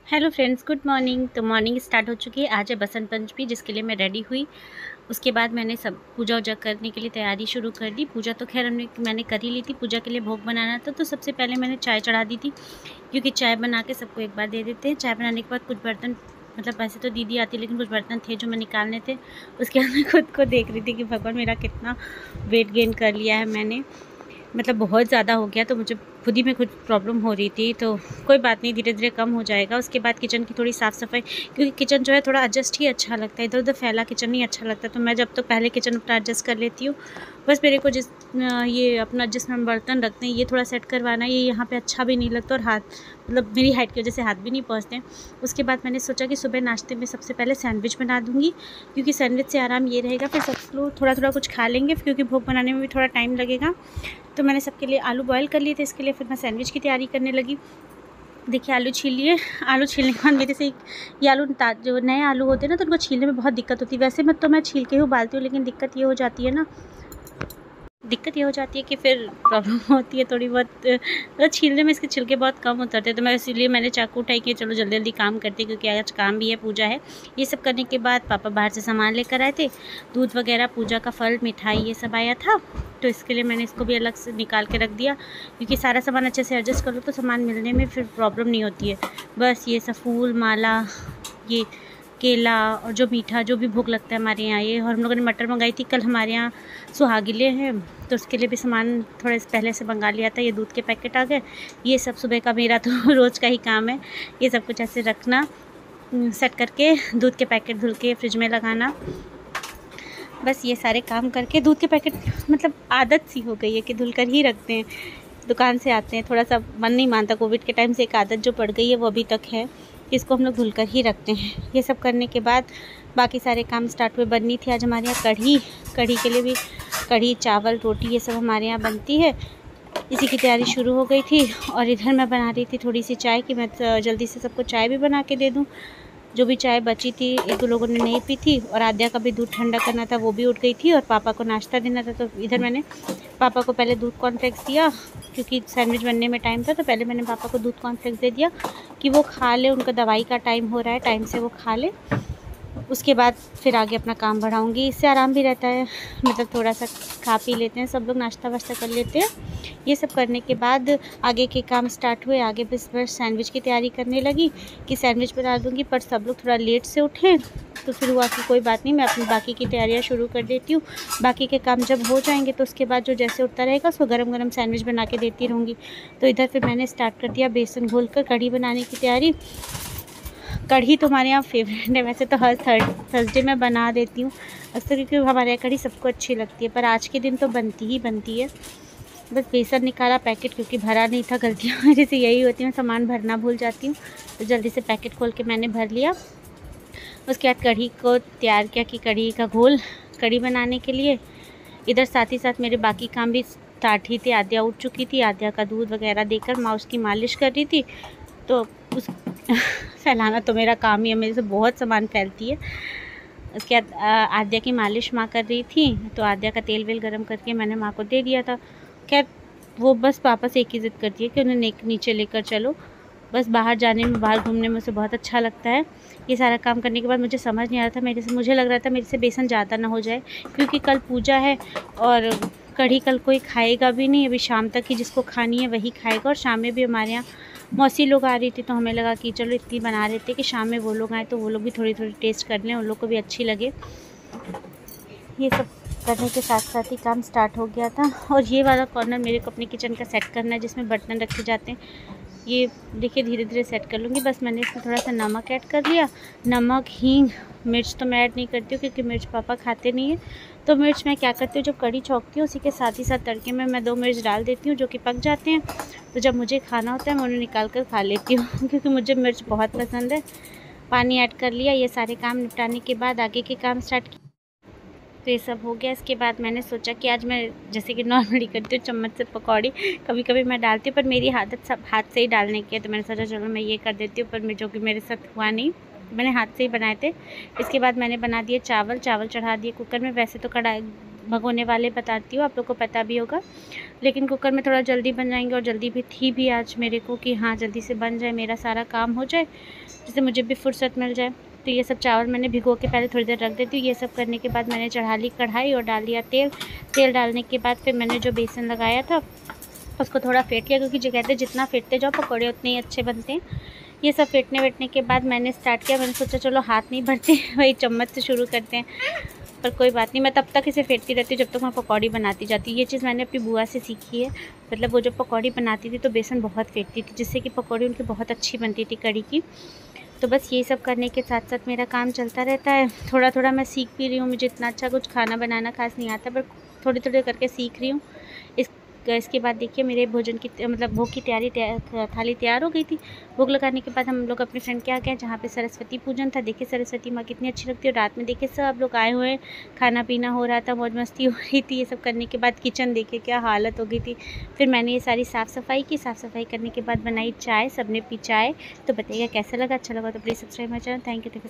Hello friends, good morning. तो morning start हो चुकी है। आज है बसंत पंचमी, जिसके लिए मैं रेडी हुई। उसके बाद मैंने सब पूजा वूजा करने के लिए तैयारी शुरू कर दी। पूजा तो खैर मैंने कर ही ली थी। पूजा के लिए भोग बनाना था, तो सबसे पहले मैंने चाय चढ़ा दी थी, क्योंकि चाय बना के सबको एक बार दे देते हैं। चाय बनाने के बाद कुछ बर्तन, मतलब वैसे तो दीदी आती, लेकिन कुछ बर्तन थे जो मैं निकालने थे। उसके बाद मैं खुद को देख रही थी कि भगवान, मेरा कितना वेट गेन कर लिया है मैंने, मतलब बहुत ज़्यादा हो गया। तो मुझे खुद ही में कुछ प्रॉब्लम हो रही थी, तो कोई बात नहीं, धीरे धीरे कम हो जाएगा। उसके बाद किचन की थोड़ी साफ़ सफाई, क्योंकि किचन जो है थोड़ा एडजस्ट ही अच्छा लगता है, इधर उधर फैला किचन नहीं अच्छा लगता। तो मैं जब तो पहले किचन अपना एडजस्ट कर लेती हूँ। बस मेरे को ये अपना जिसमें बर्तन रखते हैं, ये थोड़ा सेट करवाना, ये यहाँ पे अच्छा भी नहीं लगता, और हाथ, मतलब मेरी हाइट की वजह से हाथ भी नहीं पहुँचते हैं। उसके बाद मैंने सोचा कि सुबह नाश्ते में सबसे पहले सैंडविच बना दूँगी, क्योंकि सैंडविच से आराम ये रहेगा, फिर सब लोग थोड़ा थोड़ा कुछ खा लेंगे, क्योंकि भोग बनाने में भी थोड़ा टाइम लगेगा। तो मैंने सबके लिए आलू बॉयल कर लिए थे। इसके लिए फिर मैं सैंडविच की तैयारी करने लगी। देखिए, आलू छील लिए। आलू छीलने के बाद मेरे से ये आलू जो नए आलू होते हैं ना, तो उनको छीलने में बहुत दिक्कत होती है। वैसे मैं छील के ही उबालती हूँ, लेकिन दिक्कत ये हो जाती है ना, कि फिर प्रॉब्लम होती है थोड़ी बहुत, मतलब छीलने में इसके छिलके बहुत कम उतरते हैं। तो मैं इसीलिए मैंने चाकू उठाई कि चलो जल्दी जल्दी काम करते, क्योंकि आज काम भी है, पूजा है। ये सब करने के बाद पापा बाहर से सामान लेकर आए थे, दूध वगैरह, पूजा का फल, मिठाई, ये सब आया था। तो इसके लिए मैंने इसको भी अलग से निकाल के रख दिया, क्योंकि सारा सामान अच्छे से एडजस्ट कर लो तो सामान मिलने में फिर प्रॉब्लम नहीं होती है। बस ये सब फूल माला, ये केला, और जो मीठा जो भी भोग लगता है हमारे यहाँ, ये, और हम लोगों ने मटर मंगाई थी। कल हमारे यहाँ सुहागिले हैं, तो उसके लिए भी सामान थोड़े पहले से मंगा लिया था। ये दूध के पैकेट आ गए। ये सब सुबह का मेरा तो रोज़ का ही काम है, ये सब कुछ ऐसे रखना, सेट करके दूध के पैकेट धुल के फ्रिज में लगाना। बस ये सारे काम करके दूध के पैकेट, मतलब आदत सी हो गई है कि धुल कर ही रखते हैं। दुकान से आते हैं, थोड़ा सा मन नहीं मानता, कोविड के टाइम से एक आदत जो पड़ गई है वो अभी तक है, इसको हम लोग धुल कर ही रखते हैं। ये सब करने के बाद बाकी सारे काम स्टार्ट हुए। बननी थी आज हमारे यहाँ कढ़ी के लिए भी कढ़ी, चावल, रोटी, ये सब हमारे यहाँ बनती है। इसी की तैयारी शुरू हो गई थी। और इधर मैं बना रही थी थोड़ी सी चाय, कि मैं जल्दी से सबको चाय भी बना के दे दूँ। जो भी चाय बची थी, एक दो लोगों ने नहीं पी थी, और आद्या का भी दूध ठंडा करना था, वो भी उठ गई थी, और पापा को नाश्ता देना था। तो इधर मैंने पापा को पहले दूध कॉर्नफ्लेक्स दिया, क्योंकि सैंडविच बनने में टाइम था। तो पहले मैंने पापा को दूध कॉर्नफ्लेक्स दे दिया कि वो खा ले, उनका दवाई का टाइम हो रहा है, टाइम से वो खा ले। उसके बाद फिर आगे अपना काम बढ़ाऊँगी। इससे आराम भी रहता है, मतलब थोड़ा सा खा पी लेते हैं, सब लोग नाश्ता वाश्ता कर लेते हैं। ये सब करने के बाद आगे के काम स्टार्ट हुए। आगे बस सैंडविच की तैयारी करने लगी कि सैंडविच बना दूँगी, पर सब लोग थोड़ा लेट से उठे, तो फिर हुआ कि कोई बात नहीं, मैं अपनी बाकी की तैयारियाँ शुरू कर देती हूँ। बाकी के काम जब हो जाएंगे तो उसके बाद जो जैसे उठता रहेगा उसको गरम गरम सैंडविच बना के देती रहूँगी। तो इधर फिर मैंने स्टार्ट कर दिया बेसन घोल कर कढ़ी बनाने की तैयारी। कढ़ी तो हमारे यहाँ फेवरेट है, वैसे तो हर थर्सडे में बना देती हूँ अक्सर, क्योंकि हमारे यहाँ कढ़ी सबको अच्छी लगती है, पर आज के दिन तो बनती ही बनती है। बस बेसन निकाला पैकेट, क्योंकि भरा नहीं था। गलतियाँ मेरे से यही होती हैं, सामान भरना भूल जाती हूँ, तो जल्दी से पैकेट खोल के मैंने भर लिया। उसके बाद कढ़ी को तैयार किया, कि कढ़ी का घोल कढ़ी बनाने के लिए। इधर साथ ही साथ मेरे बाकी काम भी स्टार्ट ही थे। आद्या उठ चुकी थी, आद्या का दूध वगैरह देकर माँ उसकी मालिश कर रही थी। तो उस फैलाना तो मेरा काम ही है, मेरे से बहुत सामान फैलती है। उसके बाद आद्या की मालिश माँ कर रही थी, तो आद्या का तेल वेल गरम करके मैंने माँ को दे दिया था। खैर वो बस पापा से एक ही ज़िद करती है कि उन्हें नीचे लेकर चलो। बस बाहर जाने में, बाहर घूमने में उसे बहुत अच्छा लगता है। ये सारा काम करने के बाद मुझे समझ नहीं आ रहा था, मुझे लग रहा था मेरे से बेसन ज़्यादा ना हो जाए, क्योंकि कल पूजा है, और कढ़ी कल कोई खाएगा भी नहीं। अभी शाम तक ही जिसको खानी है वही खाएगा, और शाम में भी हमारे यहाँ मौसी लोग आ रही थी, तो हमें लगा कि चलो इतनी बना रहे थे कि शाम में वो लोग आए तो वो लोग भी थोड़ी थोड़ी टेस्ट कर लें, उन लोग को भी अच्छी लगे। ये सब करने के साथ साथ ही काम स्टार्ट हो गया था। और ये वाला कॉर्नर मेरे को अपने किचन का सेट करना है, जिसमें बर्तन रखे जाते हैं। ये देखिए धीरे धीरे सेट कर लूँगी। बस मैंने इसमें थोड़ा सा नमक ऐड कर लिया। नमक, हींग, मिर्च तो मैं ऐड नहीं करती हूँ, क्योंकि मिर्च पापा खाते नहीं है। तो मिर्च मैं क्या करती हूँ, जब कढ़ी छौंकती हूँ उसी के साथ ही साथ तड़के में मैं 2 मिर्च डाल देती हूँ, जो कि पक जाते हैं। तो जब मुझे खाना होता है मैं उन्हें निकाल कर खा लेती हूँ क्योंकि मुझे मिर्च बहुत पसंद है। पानी ऐड कर लिया। ये सारे काम निपटाने के बाद आगे के काम स्टार्ट किए। तो ये सब हो गया। इसके बाद मैंने सोचा कि आज मैं जैसे कि नॉर्मली करती हूँ, चम्मच से पकौड़ी कभी कभी मैं डालती हूँ, पर मेरी आदत सब हाथ से ही डालने की है। तो मैंने सोचा चलो मैं ये कर देती हूँ, पर जो कि मेरे साथ हुआ नहीं, मैंने हाथ से ही बनाए थे। इसके बाद मैंने बना दिए चावल चढ़ा दिए कुकर में। वैसे तो कढ़ाई भगोने वाले बताती हूँ, आप लोग को पता भी होगा। लेकिन कुकर में थोड़ा जल्दी बन जाएंगे और जल्दी भी थी भी आज मेरे को कि हाँ जल्दी से बन जाए, मेरा सारा काम हो जाए, जिससे मुझे भी फुर्सत मिल जाए। तो ये सब चावल मैंने भिगो के पहले थोड़ी देर रख देती हूँ। ये सब करने के बाद मैंने चढ़ा ली कढ़ाई और डाल दिया तेल। तेल डालने के बाद फिर मैंने जो बेसन लगाया था उसको थोड़ा फेंट लिया, क्योंकि जो कहते हैं जितना फेंटते जाओ पकौड़े उतने ही अच्छे बनते हैं। ये सब फेंटने वेटने के बाद मैंने स्टार्ट किया, मैंने सोचा चलो हाथ नहीं भरते वही चम्मच से शुरू करते हैं, पर कोई बात नहीं, मैं तब तक इसे फेंटती रहती हूँ जब तक मैं पकौड़ी बनाती जाती हूँ। ये चीज़ मैंने अपनी बुआ से सीखी है, मतलब वो जब पकौड़ी बनाती थी तो बेसन बहुत फेंटती थी, जिससे कि पकौड़ी उनकी बहुत अच्छी बनती थी कड़ी की। तो बस यही सब करने के साथ साथ मेरा काम चलता रहता है। थोड़ा थोड़ा मैं सीख भी रही हूँ, मुझे इतना अच्छा कुछ खाना बनाना खास नहीं आता, पर थोड़ी थोड़ी करके सीख रही हूँ। इसके बाद देखिए मेरे भोजन की मतलब भोग की थाली तैयार हो गई थी। भोग लगाने के बाद हम लोग अपने फ्रेंड के यहाँ गए, जहाँ पे सरस्वती पूजन था। देखिए सरस्वती माँ कितनी अच्छी लगती है। रात में देखिए सब लोग आए हुए हैं, खाना पीना हो रहा था, मौज मस्ती हो रही थी। ये सब करने के बाद किचन देखिए क्या हालत हो गई थी। फिर मैंने ये सारी साफ़ सफाई की। साफ़ सफाई करने के बाद बनाई चाय, सबने पी चाय। तो बताइएगा कैसा लगा, अच्छा लगा तो please subscribe my channel. Thank you so